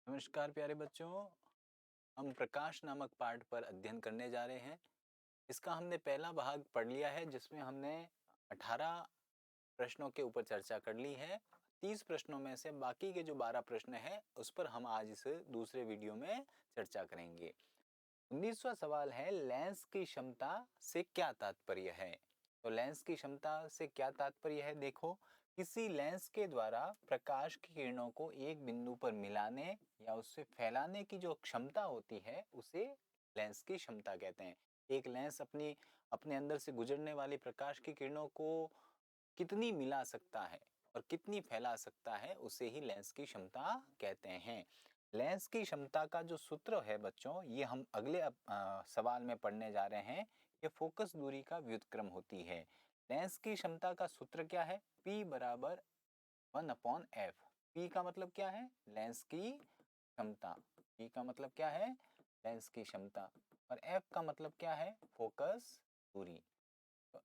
नमस्कार प्यारे बच्चों। हम प्रकाश नामक पाठ पर अध्ययन करने जा रहे हैं। इसका हमने पहला भाग पढ़ लिया है जिसमें हमने 18 प्रश्नों के ऊपर चर्चा कर ली है। 30 प्रश्नों में से बाकी के जो 12 प्रश्न हैं उस पर हम आज इस दूसरे वीडियो में चर्चा करेंगे। 19वां सवाल है, लेंस की क्षमता से क्या तात्पर्य है। तो लेंस की क्षमता से क्या तात्पर्य है, देखो, किसी लेंस के द्वारा प्रकाश की किरणों को एक बिंदु पर मिलाने या उससे फैलाने की जो क्षमता होती है उसे लेंस की क्षमता कहते हैं। एक लेंस अपनी अपने अंदर से गुजरने वाली प्रकाश की किरणों को कितनी मिला सकता है और कितनी फैला सकता है उसे ही लेंस की क्षमता कहते हैं। लेंस की क्षमता का जो सूत्र है बच्चों, ये हम अगले सवाल में पढ़ने जा रहे हैं। ये फोकस दूरी का व्युत्क्रम होती है। लेंस की क्षमता का सूत्र क्या है? P बराबर 1/f। P का मतलब क्या है? लेंस की क्षमता। P का मतलब क्या है? लेंस की क्षमता। और F का मतलब क्या है? फोकस दूरी। तो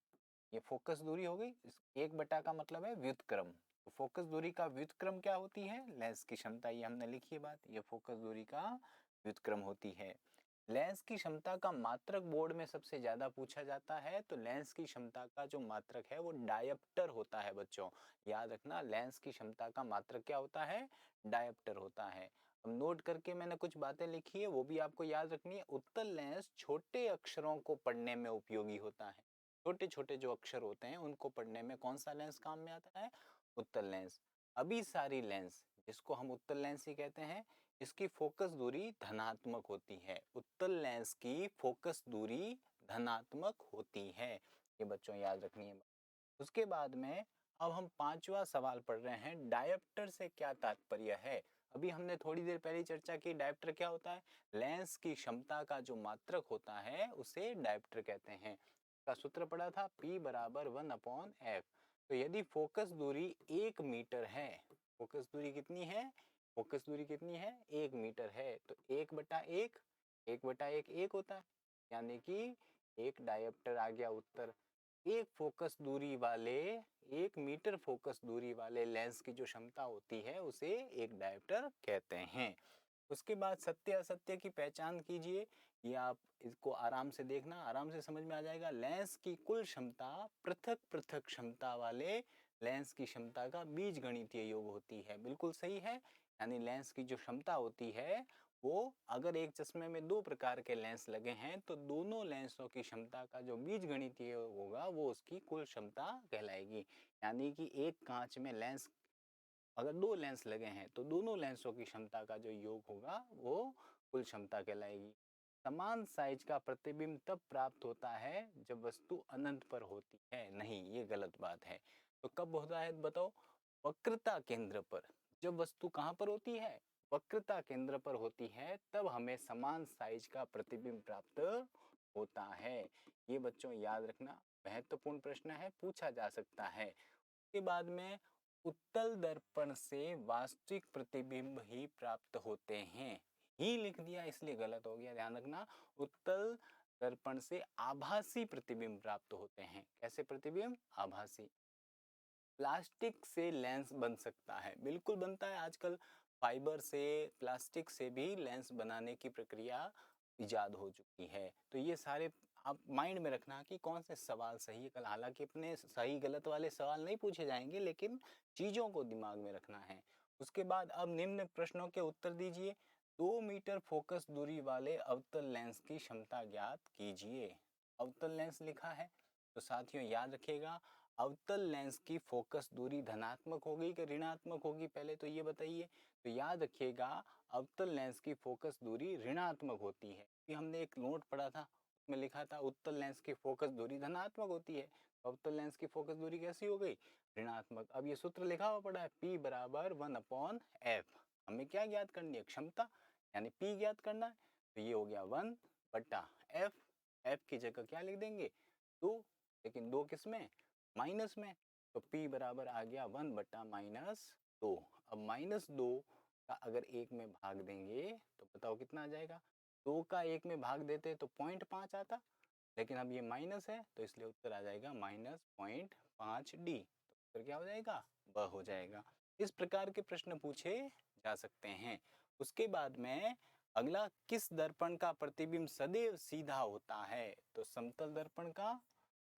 ये फोकस दूरी हो गई। एक बटा का मतलब है व्युत्क्रम। तो फोकस दूरी का व्युत्क्रम क्या होती है? लेंस की क्षमता। ये हमने लिखी है बात। ये फोकस दूरी का व्युत्क्रम होती है। लेंस की क्षमता का मात्रक बोर्ड में सबसे ज्यादा पूछा जाता है। तो लेंस की क्षमता का जो मात्रक है वो डायप्टर होता है बच्चों। याद रखना, लेंस की क्षमता का मात्रक क्या होता है? डायप्टर होता है। अब नोट करके मैंने कुछ बातें लिखी है, वो भी आपको याद रखनी है। उत्तल लेंस छोटे अक्षरों को पढ़ने में उपयोगी होता है। छोटे छोटे जो अक्षर होते हैं उनको पढ़ने में कौन सा लेंस काम में आता है? उत्तल लेंस। अभिसारी लेंस, जिसको हम उत्तल लेंस ही कहते हैं, इसकी फोकस दूरी धनात्मक होती है। उत्तल लेंस की फोकस दूरी धनात्मक होती है। ये बच्चों याद रखनी है। उसके बाद में अब हम 5वां सवाल पढ़ रहे हैं, डायप्टर से क्या तात्पर्य है। अभी हमने थोड़ी देर पहले चर्चा की, डायप्टर क्या होता है? लेंस की क्षमता का जो मात्रक होता है उसे डायप्टर कहते हैं। का सूत्र पढ़ा था, P बराबर 1/f। तो यदि फोकस दूरी 1 मीटर है, फोकस दूरी कितनी है? फोकस दूरी कितनी है? 1 मीटर है। तो 1/1, 1/1 1 होता है, यानी कि एक डायप्टर आ गया उत्तर। एक फोकस दूरी वाले 1 मीटर फोकस दूरी वाले लेंस की जो क्षमता होती है उसे एक डायप्टर कहते हैं। उसके बाद सत्य असत्य की पहचान कीजिए। ये आप इसको आराम से देखना, आराम से समझ में आ जाएगा। लेंस की कुल क्षमता पृथक पृथक क्षमता वाले लेंस की क्षमता का बीजगणितीय योग होती है। बिल्कुल सही है। यानी लेंस की जो क्षमता होती है वो, अगर एक चश्मे में 2 प्रकार के लेंस लगे हैं तो दोनों लेंसों की क्षमता का जो बीजगणितीय योग होगा वो उसकी कुल क्षमता कहलाएगी। यानी कि एक कांच में लेंस, अगर 2 लेंस लगे हैं तो दोनों लेंसों की क्षमता का जो योग होगा वो कुल क्षमता कहलाएगी। समान साइज का प्रतिबिंब तब प्राप्त होता है जब वस्तु अनंत पर होती है। नहीं, ये गलत बात है। तो कब होता है बताओ? वक्रता केंद्र पर। जब वस्तु कहाँ पर होती है? वक्रता केंद्र पर होती है, तब हमें समान साइज का प्रतिबिंब प्राप्त होता है। ये बच्चों याद रखना, महत्वपूर्ण प्रश्न है, पूछा जा सकता है। उसके बाद में उत्तल दर्पण से वास्तविक प्रतिबिंब ही प्राप्त होते हैं। ही लिख दिया इसलिए गलत हो गया, ध्यान रखना। उत्तल दर्पण से आभासी प्रतिबिंब प्राप्त होते हैं। कैसे प्रतिबिंब? आभासी। प्लास्टिक से लेंस बन सकता है, बिल्कुल बनता है। आजकल फाइबर से, प्लास्टिक से भी लेंस बनाने की प्रक्रिया इजाद हो चुकी है। तो ये सारे आप माइंड में रखना कि कौन से सवाल सही है कल। हालांकि अपने सही गलत वाले सवाल नहीं पूछे जाएंगे, लेकिन चीजों को दिमाग में रखना है। उसके बाद अब निम्न प्रश्नों के उत्तर दीजिए। 2 मीटर फोकस दूरी वाले अवतल लेंस की क्षमता ज्ञात कीजिए। अवतल लेंस लिखा है तो साथियों याद रखिएगा, अवतल लेंस की फोकस दूरी धनात्मक होगी कि ऋणात्मक होगी, पहले तो ये बताइए। तो याद रखिएगा, अवतल लेंस की फोकस दूरी ऋणात्मक होती है। ये हमने एक नोट पढ़ा था, उसमें लिखा था उत्तल लेंस की फोकस दूरी धनात्मक होती है। तो अवतल लेंस की फोकस दूरी कैसी हो गई? ऋणात्मक। अब ये सूत्र लिखा हुआ पड़ा है, P बराबर 1/f। हमें क्या ज्ञात करनी है? क्षमता, यानी P ज्ञात करना है। तो ये हो गया 1/f। f की जगह क्या लिख देंगे? 2। लेकिन 2 किस में? माइनस में। तो P बराबर आ गया 1/-2। अब -2 का अगर 1 में भाग देंगे तो बताओ कितना आ जाएगा? 2 का 1 में भाग देते तो 0.5 आता, लेकिन अब ये माइनस है तो इसलिए उत्तर आ जाएगा -0.5D। तो उत्तर क्या हो जाएगा? ब हो जाएगा। इस प्रकार के प्रश्न पूछे जा सकते हैं। उसके बाद में अगला, किस दर्पण का प्रतिबिंब सदैव सीधा होता है? तो समतल दर्पण का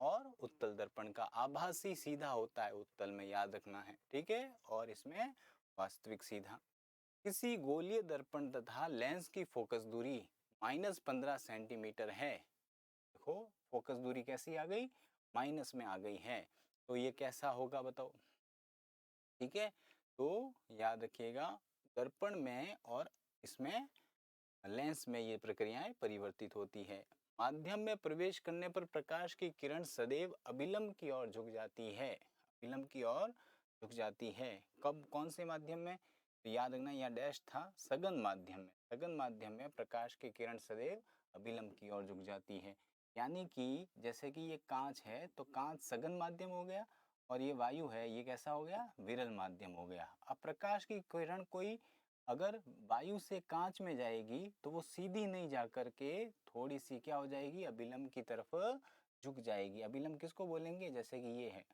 और उत्तल दर्पण का। आभासी सीधा होता है उत्तल में, याद रखना है, ठीक है, और इसमें वास्तविक सीधा। किसी गोलीय दर्पण तथा लेंस की फोकस दूरी -15 सेंटीमीटर है। देखो फोकस दूरी कैसी आ गई, माइनस में आ गई है, तो ये कैसा होगा बताओ, ठीक है। तो याद रखिएगा, दर्पण में और इसमें लेंस में ये प्रक्रियाएं परिवर्तित होती है। माध्यम में प्रवेश करने पर प्रकाश की किरण सदैव अभिलंब की ओर झुक जाती है, अभिलंब की ओर झुक जाती है। कब, कौन से माध्यम में? तो याद रखना, यहाँ डैश था, सघन माध्यम में। सघन माध्यम में प्रकाश की किरण सदैव अभिलंब की ओर झुक जाती है। यानी कि जैसे कि ये कांच है, तो कांच सघन माध्यम हो गया, और ये वायु है, ये कैसा हो गया, विरल माध्यम हो गया। अब प्रकाश की किरण कोई अगर वायु से कांच में जाएगी तो वो सीधी नहीं जा करके थोड़ी सी क्या हो जाएगी, अभिलंब की तरफ झुक जाएगी। अभिलंब किसको बोलेंगे? जैसे कि ये है,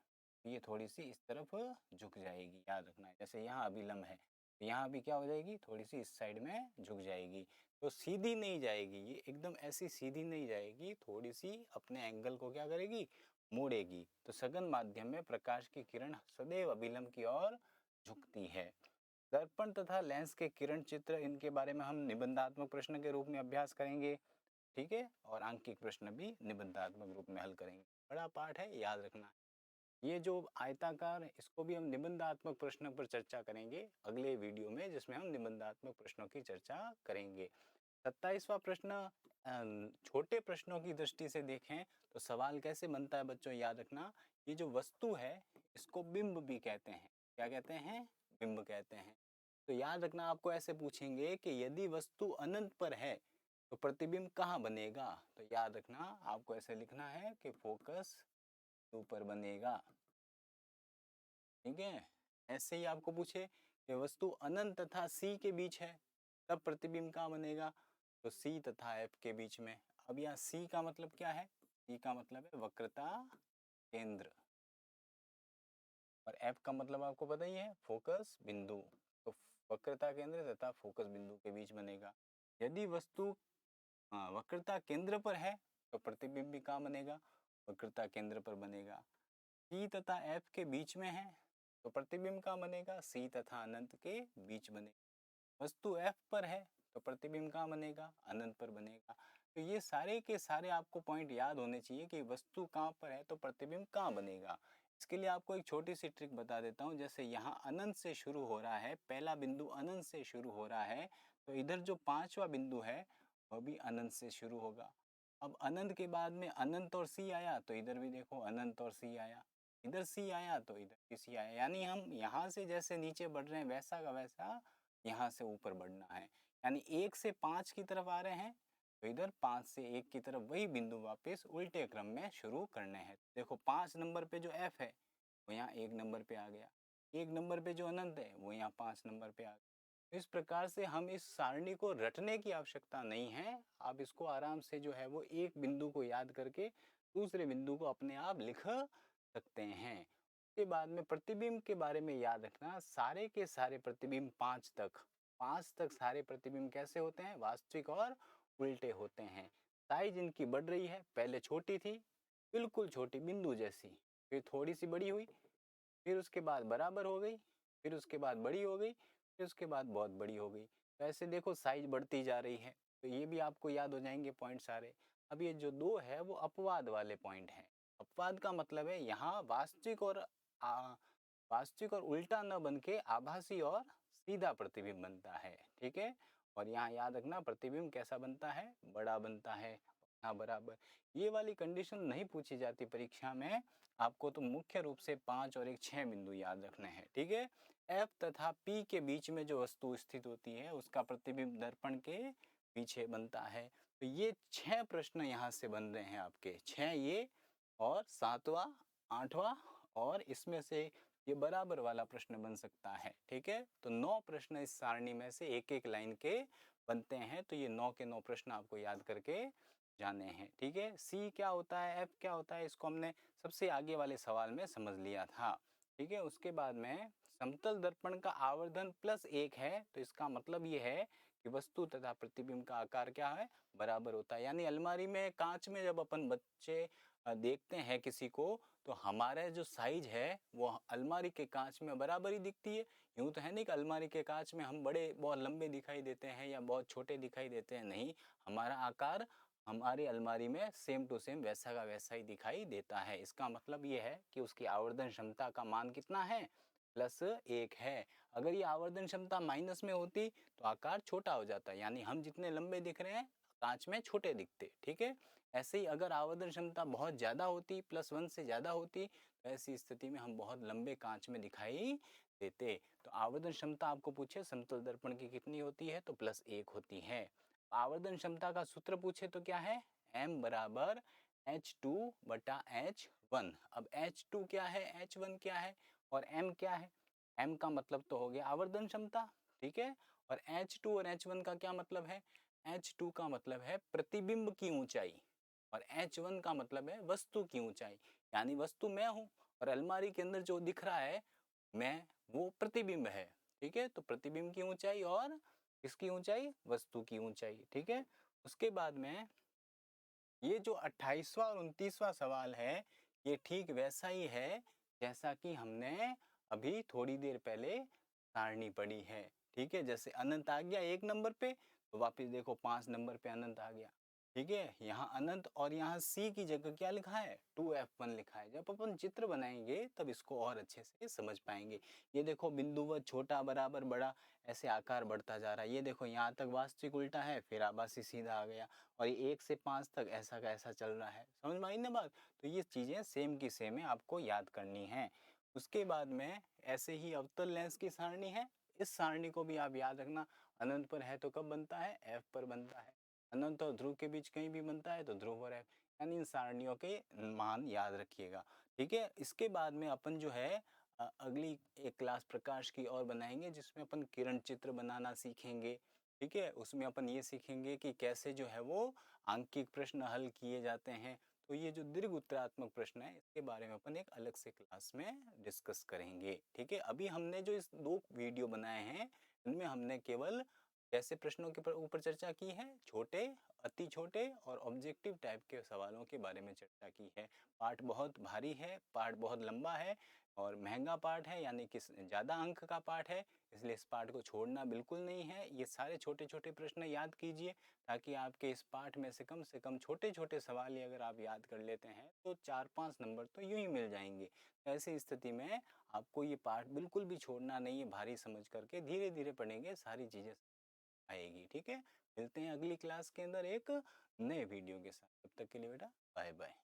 ये थोड़ी सी इस तरफ झुक जाएगी, याद रखना है। जैसे यहाँ अभिलंब है, तो यहाँ भी क्या हो जाएगी, थोड़ी सी इस साइड में झुक जाएगी। तो सीधी नहीं जाएगी, ये एकदम ऐसी सीधी नहीं जाएगी, थोड़ी सी अपने एंगल को क्या करेगी, मोड़ेगी। तो सघन माध्यम में प्रकाश की किरण सदैव अभिलंब की ओर झुकती है। दर्पण तथा लेंस के किरण चित्र, इनके बारे में हम निबंधात्मक प्रश्न के रूप में अभ्यास करेंगे, ठीक है, और आंकिक प्रश्न भी निबंधात्मक रूप में हल करेंगे। बड़ा पाठ है, याद रखना। ये जो आयताकार, इसको भी हम निबंधात्मक प्रश्नों पर चर्चा करेंगे अगले वीडियो में, जिसमें हम निबंधात्मक प्रश्नों की चर्चा करेंगे। 27वां प्रश्न, छोटे प्रश्नों की दृष्टि से देखें तो सवाल कैसे बनता है बच्चों, याद रखना। ये जो वस्तु है इसको बिंब भी कहते हैं। क्या कहते हैं? बिंब कहते हैं। तो याद रखना, आपको ऐसे पूछेंगे कि यदि वस्तु अनंत पर है तो प्रतिबिंब कहाँ बनेगा? तो याद रखना, आपको ऐसे लिखना है कि फोकस ऊपर बनेगा, ठीक है। ऐसे ही आपको पूछे कि वस्तु अनंत तथा सी के बीच है, तब प्रतिबिंब कहाँ बनेगा? तो सी तथा एफ के बीच में। अब यहाँ सी का मतलब क्या है? सी का मतलब है वक्रता केंद्र, और एफ का मतलब आपको पता ही है, फोकस बिंदु। तो वक्रता केंद्र तथा फोकस बिंदु के बीच बनेगा। यदि वस्तु वक्रता केंद्र पर है तो प्रतिबिंब भी कहाँ बनेगा? वक्रता केंद्र पर बनेगा। सी तथा एफ के बीच में है तो प्रतिबिंब कहाँ बनेगा? सी तथा अनंत के बीच बनेगा। वस्तु एफ पर है तो प्रतिबिंब कहाँ बनेगा? अनंत पर बनेगा। तो ये सारे के सारे आपको पॉइंट याद होने चाहिए कि वस्तु कहाँ पर है तो प्रतिबिंब कहाँ बनेगा। इसके लिए आपको एक छोटी सी ट्रिक बता देता हूँ। जैसे यहाँ अनंत से शुरू हो रहा है, पहला बिंदु अनंत से शुरू हो रहा है, तो इधर जो पांचवा बिंदु है वह भी अनंत से शुरू होगा। अब अनंत के बाद में अनंत और सी आया, तो इधर भी देखो अनंत और सी आया, इधर सी आया तो इधर भी सी आया। यानी हम यहाँ से जैसे नीचे बढ़ रहे हैं वैसा का वैसा यहाँ से ऊपर बढ़ना है। यानी 1 से 5 की तरफ आ रहे हैं तो इधर 5 से 1 की तरफ वही बिंदु वापस उल्टे क्रम में शुरू करने हैं। देखो 5 नंबर पे जो एफ है वो यहाँ 1 नंबर पे आ गया, 1 नंबर पे जो अनंत है वो यहाँ 5 नंबर पे आ गया। इस प्रकार से हम इस सारणी को रटने की आवश्यकता नहीं है, आप इसको आराम से जो है वो एक बिंदु को याद करके दूसरे बिंदु को अपने आप लिख सकते हैं। उसके बाद में प्रतिबिंब के बारे में याद रखना, सारे के सारे प्रतिबिंब 5 तक सारे प्रतिबिंब कैसे होते हैं? वास्तविक और उल्टे होते हैं। साइज इनकी बढ़ रही है, पहले छोटी थी, बिल्कुल छोटी बिंदु जैसी, फिर थोड़ी सी बड़ी हुई, फिर उसके बाद बराबर हो गई, फिर उसके बाद बड़ी हो गई, फिर उसके बाद बहुत बड़ी हो गई। तो ऐसे देखो साइज बढ़ती जा रही है। तो ये भी आपको याद हो जाएंगे पॉइंट सारे। अब ये जो 2 है वो अपवाद वाले पॉइंट हैं। अपवाद का मतलब है यहाँ वास्तविक और उल्टा न बन के आभासी और सीधा प्रतिबिंब बनता है, ठीक है। और यहाँ याद रखना प्रतिबिंब कैसा बनता है? बड़ा बनता है, हाँ बराबर। ये वाली कंडीशन नहीं पूछी जाती परीक्षा में, आपको तो मुख्य रूप से 5 और एक 6 बिंदु याद रखने हैं, ठीक है। एफ तथा पी के बीच में जो वस्तु स्थित होती है उसका प्रतिबिंब दर्पण के पीछे बनता है। तो ये 6 प्रश्न यहाँ से बन रहे हैं आपके, 6 ये और 7वां 8वां, और इसमें से ये बराबर वाला प्रश्न बन सकता है, ठीक है। तो 9 प्रश्न इस सारणी में से एक एक लाइन के बनते हैं। तो ये 9 के 9 प्रश्न आपको याद करके जाने हैं, ठीक है। सी क्या होता है, एफ क्या होता है, इसको हमने सबसे आगे वाले सवाल में समझ लिया था, ठीक है। उसके बाद में समतल दर्पण का आवर्धन +1 है, तो इसका मतलब ये है कि वस्तु तथा प्रतिबिंब का आकार क्या है, बराबर होता है। यानी अलमारी में कांच में जब अपन बच्चे देखते हैं किसी को, तो हमारा जो साइज है वो अलमारी के कांच में बराबर ही दिखती है। यूँ तो है नहीं कि अलमारी के कांच में हम बड़े बहुत लंबे दिखाई देते हैं या बहुत छोटे दिखाई देते हैं, नहीं, हमारा आकार हमारी अलमारी में सेम टू सेम वैसा का वैसा ही दिखाई देता है। इसका मतलब ये है कि उसकी आवर्धन क्षमता का मान कितना है, +1 है। अगर ये आवर्धन क्षमता माइनस में होती तो आकार छोटा हो जाता, यानी हम जितने लंबे दिख रहे हैं कांच में छोटे दिखते, ठीक है। ऐसे ही अगर आवर्धन क्षमता बहुत ज़्यादा होती, +1 से ज़्यादा होती, तो ऐसी स्थिति में हम बहुत लंबे कांच में दिखाई देते। तो आवर्धन क्षमता आपको पूछे समतल दर्पण की कितनी होती है, तो +1 होती है। आवर्धन क्षमता का सूत्र पूछे तो क्या है, m बराबर H2/H1। अब H2 क्या है, H1 क्या है और m क्या है। m का मतलब तो हो गया आवर्धन क्षमता, ठीक है, और H2 और H1 का क्या मतलब है, H2 का मतलब है प्रतिबिंब की ऊंचाई और H1 का मतलब है वस्तु की ऊंचाई। यानी वस्तु मैं हूं और अलमारी के अंदर जो दिख रहा है मैं, वो प्रतिबिंब है, ठीक है। तो प्रतिबिंब की ऊंचाई और किसकी ऊंचाई, वस्तु की ऊंचाई, ठीक है। उसके बाद में ये जो 28वां और 29वां सवाल है, ये ठीक वैसा ही है जैसा कि हमने अभी थोड़ी देर पहले सारणी पढ़ी है, ठीक है। जैसे अनंत आ गया 1 नंबर पे, तो वापस देखो 5 नंबर पे अनंत आ गया, ठीक है। यहाँ अनंत और यहाँ सी की जगह क्या लिखा है, 2F1 लिखा है। जब अपन चित्र बनाएंगे तब इसको और अच्छे से समझ पाएंगे। ये देखो बिंदुवत छोटा बराबर बड़ा ऐसे आकार बढ़ता जा रहा है। ये देखो यहाँ तक वास्तविक उल्टा है, फिर आभासी सीधा आ गया, और ये 1 से 5 तक ऐसा का ऐसा चल रहा है। समझ में आई ना बात। तो ये चीज़ें सेम की सेम है, आपको याद करनी है। उसके बाद में ऐसे ही अवतल लेंस की सारणी है, इस सारणी को भी आप याद रखना। अनंत पर है तो कब बनता है, F पर बनता है। अनंत और ध्रुव के बीच कहीं भी बनता है तो ध्रुव पर F। यानी इन सारणियों के मान याद रखिएगा, ठीक है। इसके बाद में अपन जो है अगली एक क्लास प्रकाश की और बनाएंगे, जिसमें अपन किरण चित्र बनाना सीखेंगे, ठीक है। उसमें अपन ये सीखेंगे कि कैसे जो है वो आंकिक प्रश्न हल किए जाते हैं। तो ये जो दीर्घ उत्तरात्मक प्रश्न है, इसके बारे में अपन एक अलग से क्लास में डिस्कस करेंगे, ठीक है। अभी हमने जो इस 2 वीडियो बनाए हैं, इनमें हमने केवल कैसे प्रश्नों के ऊपर चर्चा की है, छोटे, अति छोटे और ऑब्जेक्टिव टाइप के सवालों के बारे में चर्चा की है। पाठ बहुत भारी है, पाठ बहुत लंबा है और महंगा पाठ है, यानी कि ज़्यादा अंक का पाठ है, इसलिए इस पाठ को छोड़ना बिल्कुल नहीं है। ये सारे छोटे छोटे प्रश्न याद कीजिए, ताकि आपके इस पाठ में से कम छोटे छोटे सवाल ही अगर आप याद कर लेते हैं तो 4-5 नंबर तो यूं ही मिल जाएंगे। ऐसी स्थिति में आपको ये पाठ बिल्कुल भी छोड़ना नहीं है, भारी समझ करके धीरे धीरे पढ़ेंगे, सारी चीज़ें आएगी, ठीक है। मिलते हैं अगली क्लास के अंदर एक नए वीडियो के साथ, तब तक के लिए बेटा बाय बाय।